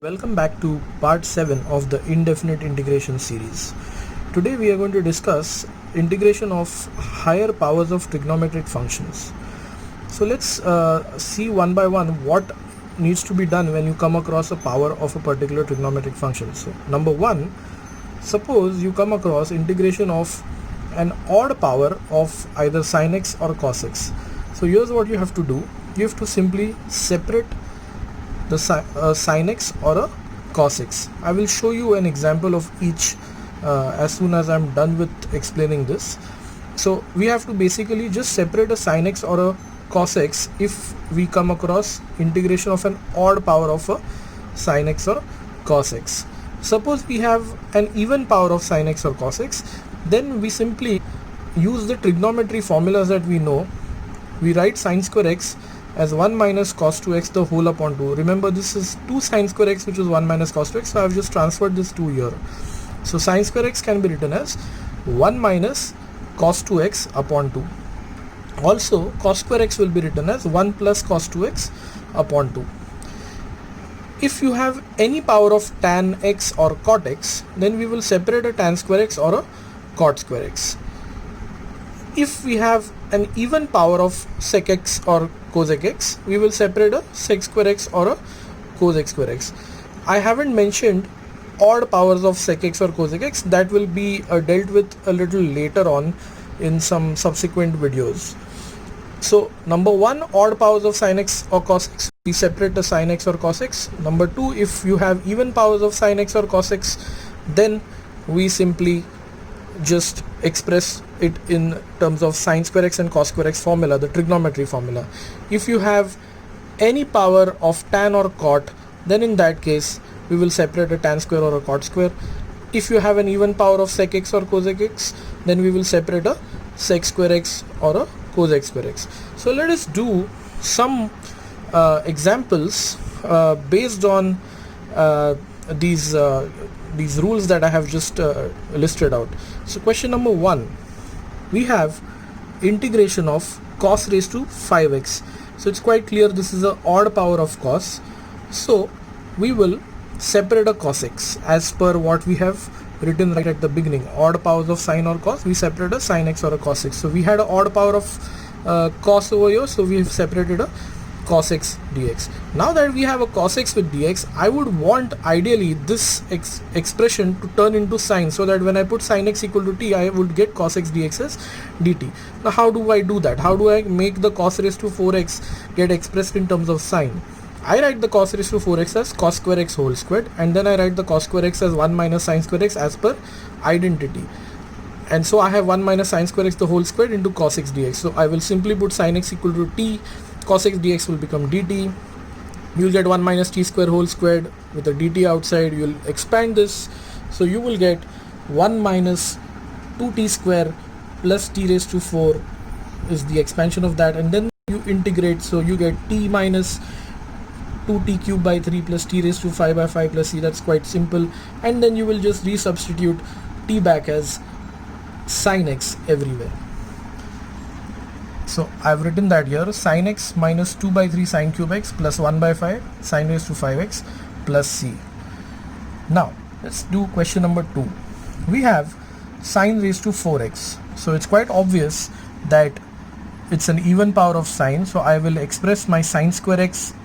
Welcome back to part 7 of the indefinite integration series. Today we are going to discuss integration of higher powers of trigonometric functions. So let's see one by one what needs to be done when you come across a power of a particular trigonometric function. So number 1, suppose you come across integration of an odd power of either sin x or cos x. So here's what you have to do. You have to simply separate the sin x or a cos x. I will show you an example of each as soon as I'm done with explaining this. So we have to basically just separate a sin x or a cos x if we come across integration of an odd power of a sin x or cos x. Suppose we have an even power of sin x or cos x, then we simply use the trigonometry formulas that we know. We write sin square x as 1 minus cos 2x the whole upon 2. Remember, this is 2 sin square x, which is 1 minus cos 2x, so I have just transferred this 2 here. So sin square x can be written as 1 minus cos 2x upon 2. Also cos square x will be written as 1 plus cos 2x upon 2. If you have any power of tan x or cot x, then we will separate a tan square x or a cot square x. If we have an even power of sec x or cosec x, we will separate a sec square x or a cosec square x. I haven't mentioned odd powers of sec x or cosec x. That will be dealt with a little later on in some subsequent videos. So number 1, odd powers of sin x or cos x, we separate the sin x or cos x. Number 2, if you have even powers of sin x or cos x, then we simply just express it in terms of sin square x and cos square x formula, the trigonometry formula. If you have any power of tan or cot, then in that case we will separate a tan square or a cot square. If you have an even power of sec x or cosec x, then we will separate a sec square x or a cosec square x. So let us do some examples based on these rules that I have just listed out. So question number 1, we have integration of cos raised to 5x. So it's quite clear this is an odd power of cos. So we will separate a cos x as per what we have written right at the beginning. Odd powers of sin or cos, we separate a sin x or a cos x. So we had an odd power of cos over here, so we have separated a cos x dx. Now that we have a cos x with dx, I would want ideally this expression to turn into sine, so that when I put sin x equal to t, I would get cos x dx as dt. Now how do I do that? How do I make the cos raised to 4x get expressed in terms of sine? I write the cos raised to 4x as cos square x whole squared, and then I write the cos square x as 1 minus sin square x as per identity. And so I have 1 minus sin square x the whole squared into cos x dx. So I will simply put sin x equal to t, cos x dx will become dt. You will get 1 minus t square whole squared with a dt outside. You will expand this, so you will get 1 minus 2t square plus t raised to 4 is the expansion of that, and then you integrate, so you get t minus 2t cube by 3 plus t raised to 5 by 5 plus c. That's quite simple. And then you will just resubstitute t back as sin x everywhere. So I've written that here, sin x minus 2 by 3 sin cube x plus 1 by 5 sin raised to 5x plus c. Now let's do question number 2. We have sin raised to 4x. So it's quite obvious that it's an even power of sine. So I will express my sin square x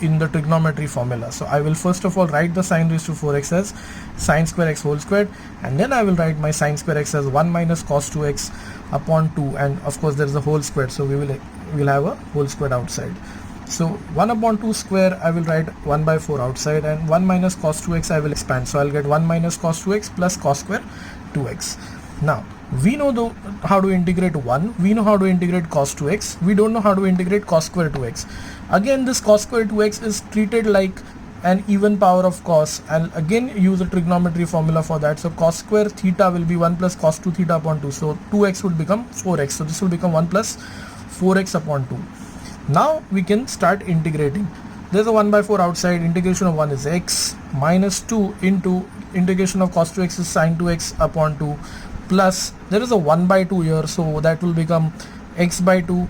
in the trigonometry formula. So I will first of all write the sin raised to 4x as sin square x whole squared, and then I will write my sin square x as 1 minus cos 2x upon 2, and of course there is a whole squared, so we will have a whole squared outside. So 1 upon 2 square, I will write 1 by 4 outside, and 1 minus cos 2x I will expand, so I'll get 1 minus cos 2x plus cos square 2x. Now we know how to integrate 1, we know how to integrate cos 2x, we don't know how to integrate cos square 2x. Again, this cos square 2x is treated like an even power of cos, and again use a trigonometry formula for that. So cos square theta will be 1 plus cos 2 theta upon 2, so 2x would become 4x, so this will become 1 plus 4x upon 2. Now we can start integrating. There's a 1 by 4 outside, integration of 1 is x, minus 2 into integration of cos 2x is sin 2x upon 2, plus there is a 1 by 2 here, so that will become x by 2,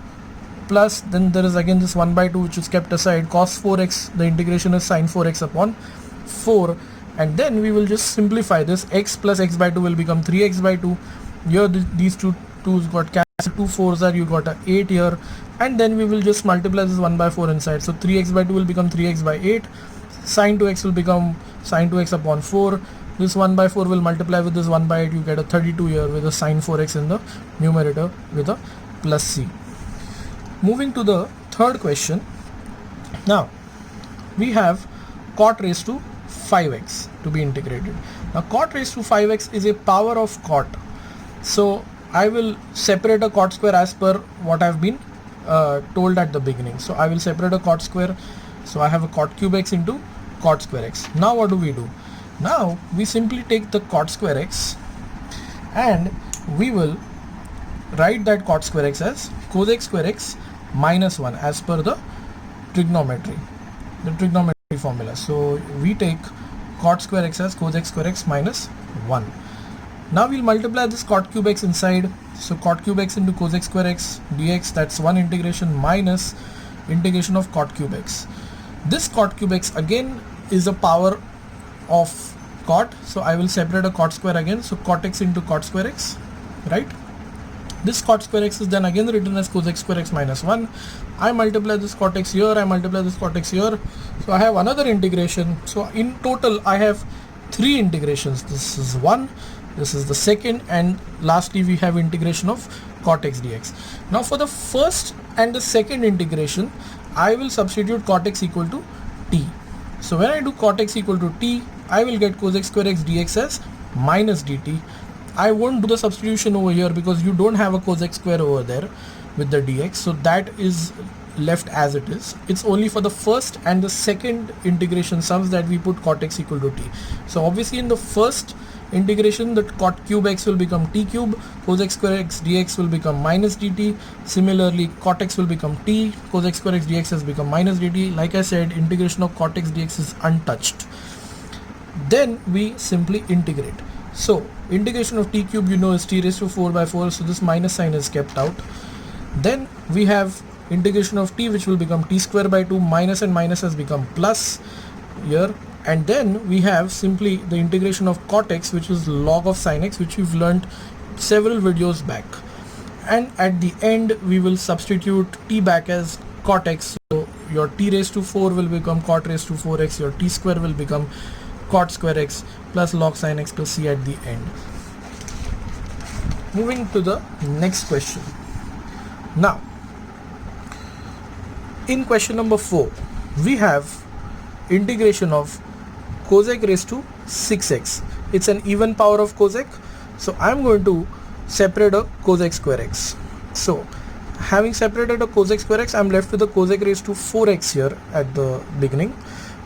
plus then there is again this 1 by 2 which is kept aside, cos 4x, the integration is sin 4x upon 4, and then we will just simplify this. X plus x by 2 will become 3x by 2. Here these two 2's got cancelled, 2 4s are, you got a 8 here, and then we will just multiply this 1 by 4 inside. So 3x by 2 will become 3x by 8, sine 2x will become sine 2x upon 4. This 1 by 4 will multiply with this 1 by 8, you get a 32 here with a sine 4x in the numerator with a plus c. Moving to the third question. Now we have cot raised to 5x to be integrated. Now cot raised to 5x is a power of cot. So I will separate a cot square as per what I've been told at the beginning. So I will separate a cot square. So I have a cot cube x into cot square x. Now what do? Now we simply take the cot square x and we will write that cot square x as cosec square x minus 1 as per the trigonometry formula. So we take cot square x as cosec square x minus 1. Now we'll multiply this cot cube x inside. So cot cube x into cosec square x dx, that's 1 integration minus integration of cot cube x. This cot cube x again is a power of cot, so I will separate a cot square again. So cot x into cot square x, right? This cot square x is then again written as cosec square x minus 1. I multiply this cot x here, I multiply this cot x here. So I have another integration. So in total I have 3 integrations. This is 1, this is the second, and lastly we have integration of cot x dx. Now for the first and the second integration, I will substitute cot x equal to t. So when I do cot x equal to t, I will get cosec square x dx as minus dt. I won't do the substitution over here because you don't have a cosec square over there with the dx, so that is left as it is. It's only for the first and the second integration sums that we put cot x equal to t. So obviously in the first integration, the cot cube x will become t cube, cosec square x dx will become minus dt. Similarly, cot x will become t, cosec square x dx has become minus dt. Like I said, integration of cot x dx is untouched. Then we simply integrate. So integration of t cube, you know, is t raised to 4 by 4, so this minus sign is kept out. Then we have integration of t, which will become t square by 2, minus and minus has become plus here. And then we have simply the integration of cot x, which is log of sin x, which we've learned several videos back. And at the end we will substitute t back as cot x. So your t raised to 4 will become cot raised to 4x, your t square will become cot square x plus log sin x plus c at the end. Moving to the next question. Now in question number 4, we have integration of cosec raised to 6x. It's an even power of cosec, so I'm going to separate a cosec square x. So having separated a cosec square x, I'm left with a cosec raised to 4x here at the beginning,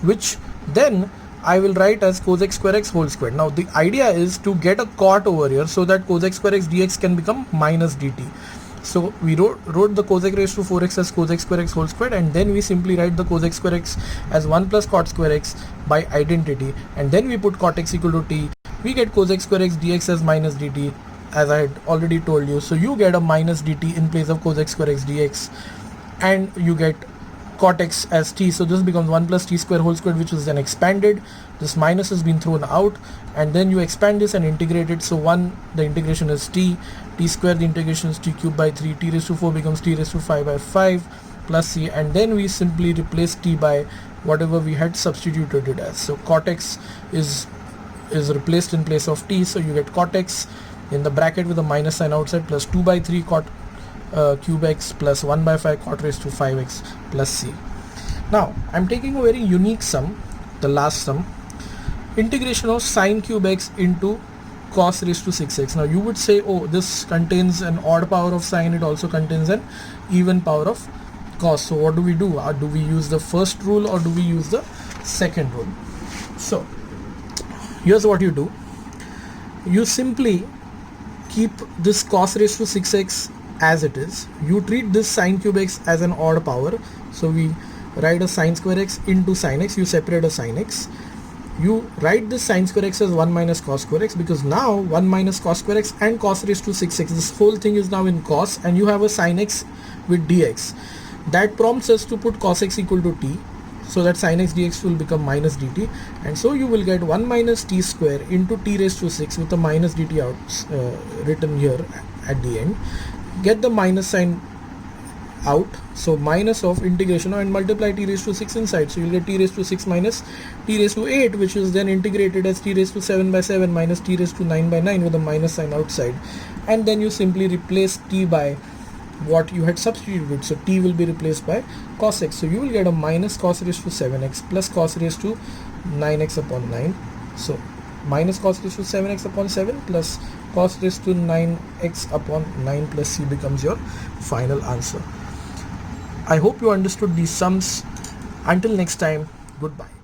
which then I will write as cosec square x whole squared. Now the idea is to get a cot over here so that cosec square x dx can become minus dt. So we wrote the cosec raised to 4x as cosec square x whole squared, and then we simply write the cosec square x as 1 plus cot square x by identity, and then we put cot x equal to t. We get cosec square x dx as minus dt, as I had already told you. So you get a minus dt in place of cosec square x dx, and you get cot x as t. So this becomes 1 plus t square whole squared, which is then expanded. This minus has been thrown out, and then you expand this and integrate it. So 1, the integration is t square, the integration is t cube by 3, t raised to 4 becomes t raised to 5 by 5 plus c, and then we simply replace t by whatever we had substituted it as. So cot x is replaced in place of t, so you get cot x in the bracket with a minus sign outside plus 2 by 3 cot cube x plus 1 by 5 cot raised to 5x plus c. Now I'm taking a very unique sum, the last sum, integration of sine cube x into cos raised to 6x. Now you would say, oh, this contains an odd power of sine, it also contains an even power of cos. So what do we do? Do we use the first rule or do we use the second rule? So here's what you do. You simply keep this cos raised to 6x as it is. You treat this sine cube x as an odd power. So we write a sine square x into sine x. You separate a sine x. You write this sine square x as 1 minus cos square x, because now 1 minus cos square x and cos raised to 6x, this whole thing is now in cos, and you have a sine x with dx. That prompts us to put cos x equal to t. so that sin x dx will become minus dt, and so you will get 1 minus t square into t raised to 6 with the minus dt out written here at the end. Get the minus sign out, so minus of integration, and multiply t raised to 6 inside, so you'll get t raised to 6 minus t raised to 8, which is then integrated as t raised to 7 by 7 minus t raised to 9 by 9 with a minus sign outside, and then you simply replace t by what you had substituted, so t will be replaced by cos x, so you will get a minus cos raised to 7x plus cos raised to 9x upon 9, so minus cos raised to 7x upon 7 plus cos raised to 9x upon 9 plus c becomes your final answer. I hope you understood these sums. Until next time, goodbye.